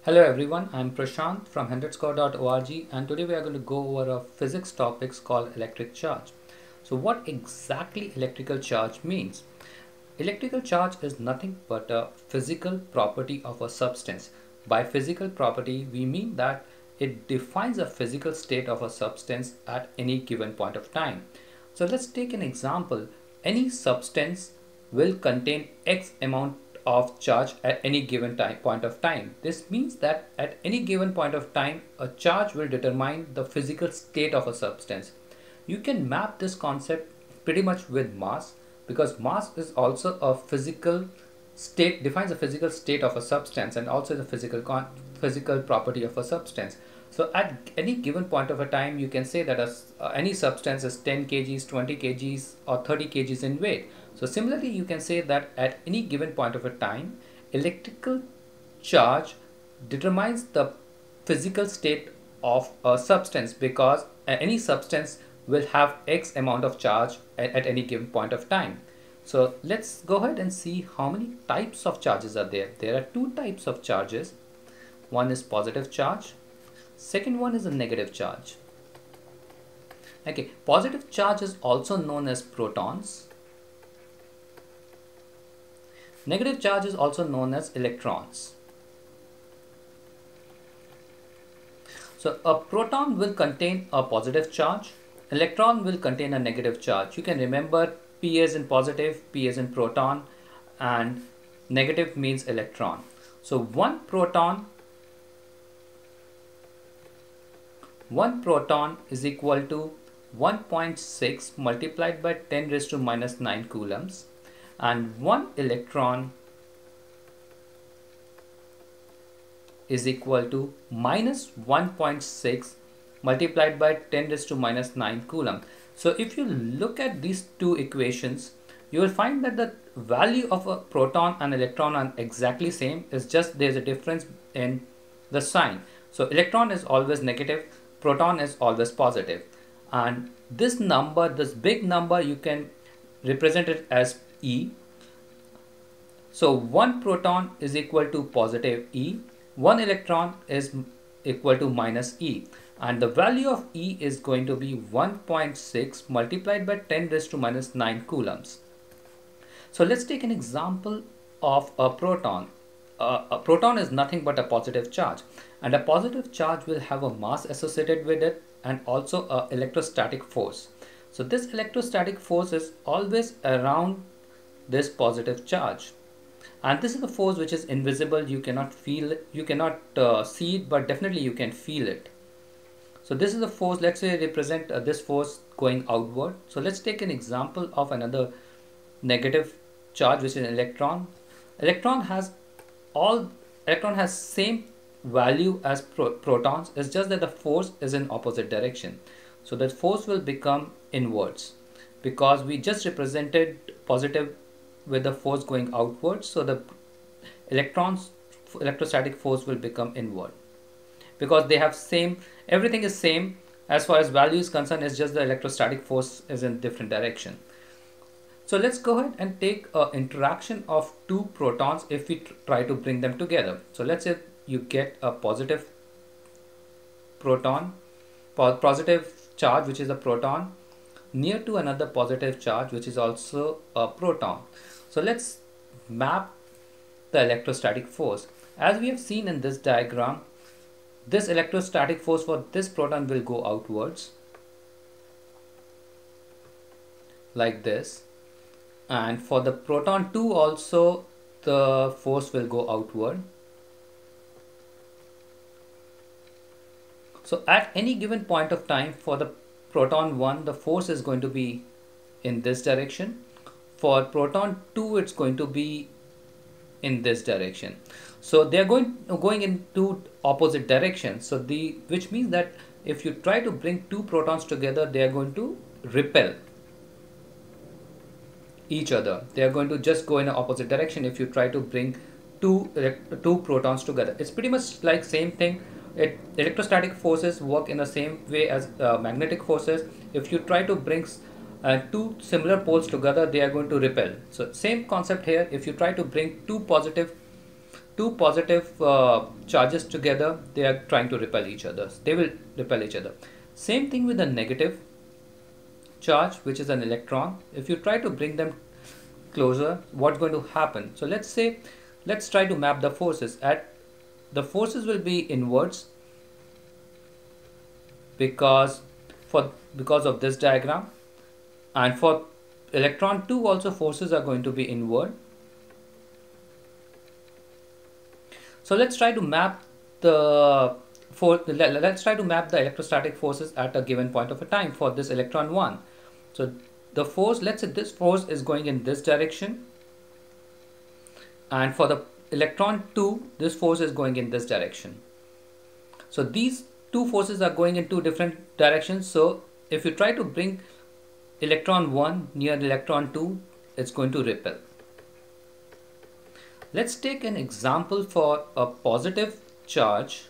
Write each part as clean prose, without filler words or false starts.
Hello everyone, I'm Prashant from 100score.org and today we are going to go over a physics topics called electric charge. So what exactly electrical charge means? Electrical charge is nothing but a physical property of a substance. By physical property, we mean that it defines a physical state of a substance at any given point of time. So let's take an example. Any substance will contain X amount of charge at any given point of time. This means that at any given point of time, a charge will determine the physical state of a substance. You can map this concept pretty much with mass because mass is also a physical state, defines a physical state of a substance and also the physical property of a substance. So at any given point of a time, you can say that any substance is 10 kgs, 20 kgs or 30 kgs in weight. So similarly, you can say that at any given point of a time, electrical charge determines the physical state of a substance because any substance will have X amount of charge at any given point of time. So let's go ahead and see how many types of charges are there. There are two types of charges. One is positive charge. Second one is a negative charge. Okay, positive charge is also known as protons. Negative charge is also known as electrons. So a proton will contain a positive charge. Electron will contain a negative charge. You can remember P as in positive, P as in proton, and negative means electron. So one proton is equal to 1.6 multiplied by 10 raised to minus 9 coulombs, and one electron is equal to minus 1.6 multiplied by 10 raised to minus 9 coulomb. So if you look at these two equations, you will find that the value of a proton and electron are exactly same. It's just there's a difference in the sign. So electron is always negative, proton is always positive. And this number, this big number, you can represent it as E. So one proton is equal to positive E, one electron is equal to minus E, and the value of E is going to be 1.6 multiplied by 10 raised to minus 9 coulombs. So let's take an example of a proton. A proton is nothing but a positive charge, and a positive charge will have a mass associated with it and also an electrostatic force. So this electrostatic force is always around this positive charge, and this is the force which is invisible. You cannot feel it, you cannot see it, but definitely you can feel it. So this is the force. Let's say represent this force going outward. So let's take an example of another negative charge, which is an electron. Electron has same value as protons. It's just that the force is in opposite direction. So the force will become inwards because we just represented positive with the force going outwards. So the electrons electrostatic force will become inward because they have same, everything is same as far as value is concerned. It's just the electrostatic force is in different direction. So let's go ahead and take an interaction of two protons if we try to bring them together. So let's say you get a positive proton, positive charge, which is a proton, near to another positive charge, which is also a proton. So let's map the electrostatic force. As we have seen in this diagram, this electrostatic force for this proton will go outwards like this, and for the proton 2 also the force will go outward. So at any given point of time, for the proton 1 the force is going to be in this direction, for proton 2 it's going to be in this direction. So they are going in two opposite directions. So which means that if you try to bring two protons together, they are going to repel each other. They are going to just go in an opposite direction if you try to bring two protons together. It's pretty much like same thing. Electrostatic forces work in the same way as magnetic forces. If you try to bring two similar poles together, they are going to repel. So same concept here. If you try to bring two positive two positive charges together, they are trying to repel each other. They will repel each other. Same thing with the negative charge, which is an electron. If you try to bring them closer, what's going to happen? So let's try to map the forces. The forces will be inwards because of this diagram, and for electron 2 also forces are going to be inward. So let's try to map the electrostatic forces at a given point of a time for this electron 1. So the force, let's say this force is going in this direction, and for the electron 2 this force is going in this direction. So these two forces are going in two different directions. So if you try to bring electron 1 near electron 2, it's going to repel. Let's take an example for a positive charge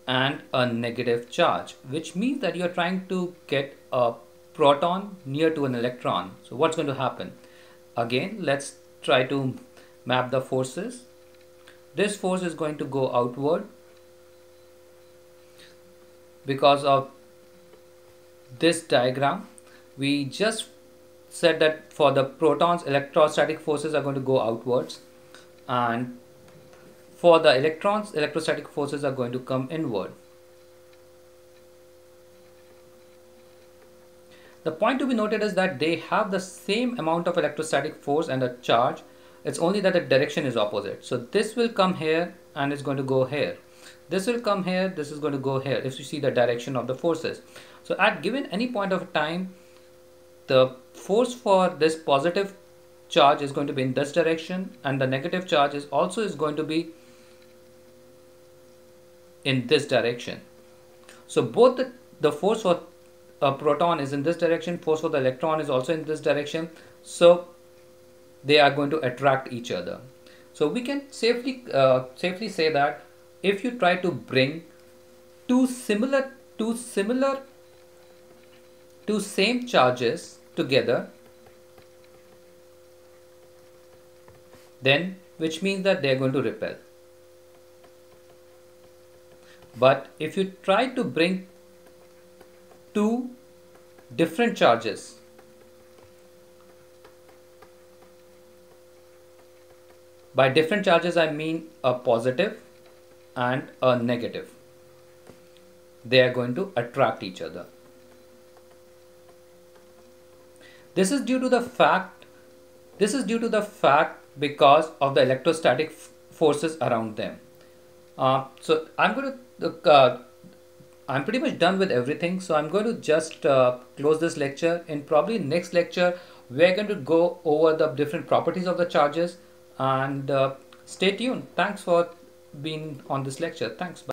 and a negative charge, which means that you're trying to get a proton near to an electron. So what's going to happen? Again, let's try to map the forces. This force is going to go outward because of this diagram. We just said that for the protons, electrostatic forces are going to go outwards, and for the electrons, electrostatic forces are going to come inward. The point to be noted is that they have the same amount of electrostatic force and a charge. It's only that the direction is opposite. So this will come here and it's going to go here. This will come here, this is going to go here, if you see the direction of the forces. So at given any point of time, the force for this positive charge is going to be in this direction, and the negative charge is going to be in this direction. So both the force for a proton is in this direction, force for the electron is also in this direction, so they are going to attract each other. So we can safely say that if you try to bring two same charges together, then which means that they are going to repel. But if you try to bring two different charges, by different charges I mean a positive and a negative, they are going to attract each other. This is due to the fact because of the electrostatic forces around them. So I'm pretty much done with everything, so I'm going to just close this lecture. In probably next lecture we're going to go over the different properties of the charges, and stay tuned. Thanks for being on this lecture. Thanks. Bye.